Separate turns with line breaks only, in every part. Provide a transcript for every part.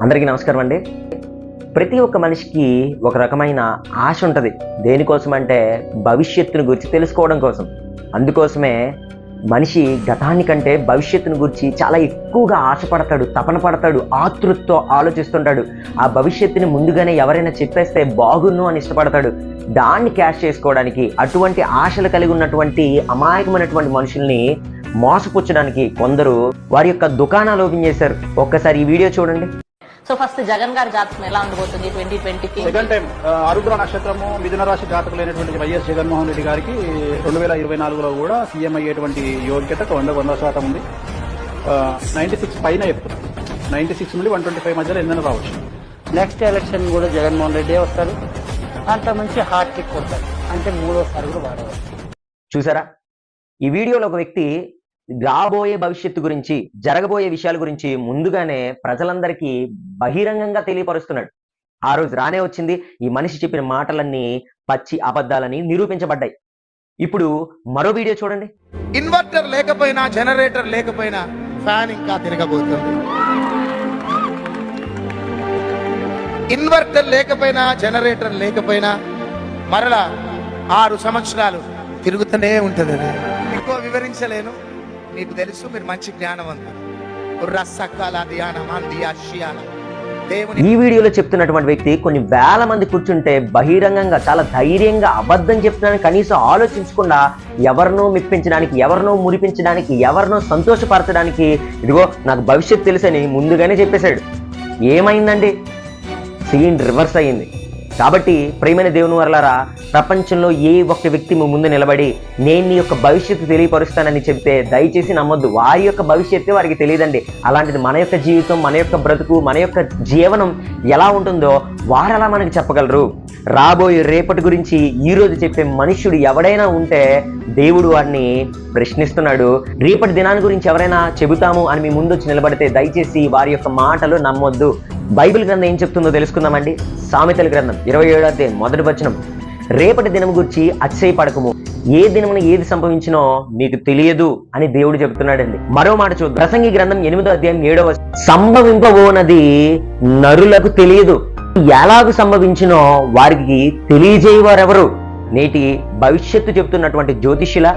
అందరికీ నమస్కారం అండి. ప్రతి ఒక్క మనిషికి ఒక రకమైన ఆశ ఉంటుంది. దేనికోసం అంటే భవిష్యత్తును గురించి తెలుసుకోవడం కోసం. అందుకోసమే మనిషి గతాన్ని కంటే భవిష్యత్తును గురించి చాలా ఎక్కువగా ఆశపడతాడు, తపన పడతాడు, ఆతృతతో ఆలోచిస్తుంటాడు. ఆ భవిష్యత్తుని ముందుగానే ఎవరైనా చెప్పేస్తే బాగున్ను అని ఇష్టపడతాడు. దాన్ని క్యాష్ చేసుకోవడానికి అటువంటి ఆశలు కలిగి ఉన్నటువంటి అమాయకమైనటువంటి మనుషుల్ని మోసపుచ్చడానికి కొందరు వారి యొక్క దుకాణాలు ఓపెన్ చేశారు. ఒక్కసారి ఈ వీడియో చూడండి.
సో ఫస్ట్ జగన్ గారి జాతకం ఎలా ఉండబోతుంది 2020కి?
సెకండ్ టైం ఆరుద్ర నక్షత్రము మిథున రాశి జాతకులైనటువంటి వైఎస్ జగన్మోహన్ రెడ్డి గారికి 2024లో కూడా సీఎం అయ్యేటువంటి యోగ్యత 100% ఉంది. 96 పైన చెప్తారు. 96 నుండి 125 మధ్యలో ఏదైనా రావచ్చు.
నెక్స్ట్ ఎలక్షన్ కూడా జగన్మోహన్ రెడ్డి వస్తారు. అంత మంచి హార్ట్ కిక్ కొడతారు. అంటే మూడోసారి కూడా వాడవచ్చు.
చూసారా, ఈ వీడియోలో ఒక వ్యక్తి రాబోయే భవిష్యత్తు గురించి, జరగబోయే విషయాల గురించి ముందుగానే ప్రజలందరికీ బహిరంగంగా తెలియపరుస్తున్నాడు. ఆ రోజు రానే వచ్చింది. ఈ మనిషి చెప్పిన మాటలన్నీ పచ్చి అబద్ధాలని నిరూపించబడ్డాయి. ఇప్పుడు మరో వీడియో చూడండి.
ఇన్వర్టర్ లేకపోయినా, జనరేటర్ లేకపోయినా ఫ్యాన్ ఇంకా తిరగబోతుంది. ఇన్వర్టర్ లేకపోయినా, జనరేటర్ లేకపోయినా మరలా 6 సంవత్సరాలు తిరుగుతూనే ఉంటుంది. ఎక్కువ వివరించలేను, మీకు తెలుసు, మీరు మంచి జ్ఞానవంతులు.
ఈ వీడియోలో చెప్తున్నటువంటి వ్యక్తి కొన్ని వేల మంది కూర్చుంటే బహిరంగంగా చాలా ధైర్యంగా అబద్ధం చెప్తున్నాను కనీసం ఆలోచించకుండా ఎవరినో మెప్పించడానికి, ఎవరినో మురిపించడానికి, ఎవరినో సంతోషపరచడానికి ఇదిగో నాకు భవిష్యత్తు తెలుసని ముందుగానే చెప్పేశాడు. ఏమైందండి? సీన్ రివర్స్ అయ్యింది. కాబట్టి ప్రియమైన దేవుని వరలారా, ప్రపంచంలో ఏ ఒక్క వ్యక్తి ముందు నిలబడి నేను నీ యొక్క భవిష్యత్తు తెలియపరుస్తానని చెప్తే దయచేసి నమ్మొద్దు. వారి యొక్క భవిష్యత్తు వారికి తెలియదండి. అలాంటిది మన యొక్క జీవితం, మన యొక్క బ్రతుకు, మన యొక్క జీవనం ఎలా ఉంటుందో వారు అలా మనకి చెప్పగలరు. రాబోయే రేపటి గురించి ఈరోజు చెప్పే మనుష్యుడు ఎవడైనా ఉంటే దేవుడు వారిని ప్రశ్నిస్తున్నాడు. రేపటి దినాన్ని గురించి ఎవరైనా చెబుతాము అని మీ ముందు వచ్చి నిలబడితే దయచేసి వారి యొక్క మాటలు నమ్మొద్దు. బైబిల్ గ్రంథం ఏం చెప్తుందో తెలుసుకుందామండి. సామెతల గ్రంథం 27వ అధ్యాయం 1వ వచనం, రేపటి దినం గురించి అతిశయపడకము, ఏ దినమున ఏది సంభవించినో మీకు తెలియదు అని దేవుడు చెబుతున్నాడండి. మరో మాట చూద్దాం. ప్రసంగి గ్రంథం 8వ అధ్యాయం 7వ వచనం, సంభవింపబోనది నరులకు తెలియదు, ఎలాగూ సంభవించినో వారికి తెలియజేయవారెవరు? నేటి భవిష్యత్తు చెప్తున్నటువంటి జ్యోతిష్యుల,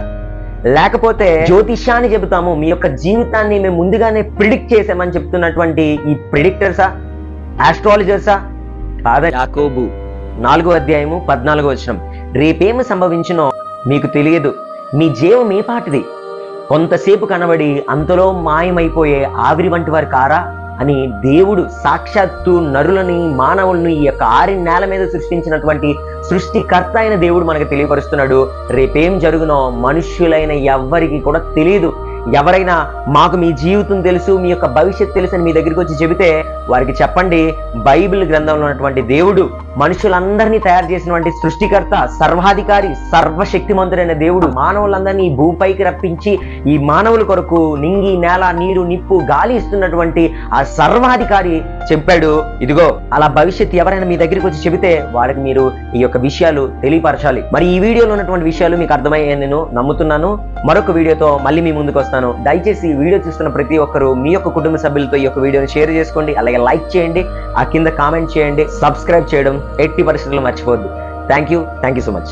లేకపోతే జ్యోతిష్యాన్ని చెబుతాము మీ యొక్క జీవితాన్ని మేము ముందుగానే ప్రిడిక్ట్ చేసామని చెప్తున్నటువంటి ఈ ప్రిడిక్టర్సా, ఆస్ట్రాలజర్సా? కాదా. యాకోబు 4వ అధ్యాయము 14వ వచనం, రేపేమి సంభవించినో మీకు తెలియదు, మీ జీవం ఏ పాటిది, కొంతసేపు కనబడి అంతలో మాయమైపోయే ఆవిరి వంటి వారు కారా అని దేవుడు సాక్షాత్తు నరులని, మానవులను ఈ యొక్క 6 నేల మీద సృష్టించినటువంటి సృష్టికర్త అయిన దేవుడు మనకు తెలియపరుస్తున్నాడు. రేపేం జరుగునో మనుష్యులైన ఎవ్వరికి కూడా తెలియదు. ఎవరైనా మాకు మీ జీవితం తెలుసు, మీ యొక్క భవిష్యత్తు తెలుసు అని మీ దగ్గరికి వచ్చి చెబితే వారికి చెప్పండి, బైబిల్ గ్రంథంలో ఉన్నటువంటి దేవుడు, మనుషులందరినీ తయారు చేసినటువంటి సృష్టికర్త, సర్వాధికారి, సర్వశక్తిమంతుడైన దేవుడు మానవులందరినీ భూపైకి రప్పించి ఈ మానవుల కొరకు నింగి, నేల, నీరు, నిప్పు, గాలి ఇస్తున్నటువంటి ఆ సర్వాధికారి చెప్పాడు. ఇదిగో అలా భవిష్యత్తు ఎవరైనా మీ దగ్గరికి వచ్చి చెబితే వారికి మీరు ఈ యొక్క విషయాలు తెలియపరచాలి. మరి ఈ వీడియోలో ఉన్నటువంటి విషయాలు మీకు అర్థమయ్యాయని నేను నమ్ముతున్నాను. మరొక వీడియోతో మళ్ళీ మీ ముందుకు వస్తాను. దయచేసి ఈ వీడియో చూస్తున్న ప్రతి ఒక్కరూ మీ యొక్క కుటుంబ సభ్యులతో ఈ యొక్క వీడియోని షేర్ చేసుకోండి. అలాగే లైక్ చేయండి, ఆ కింద కామెంట్ చేయండి, సబ్స్క్రైబ్ చేయడం ఎట్టి పరిస్థితుల్లో మర్చిపోవద్దు. Thank you so much.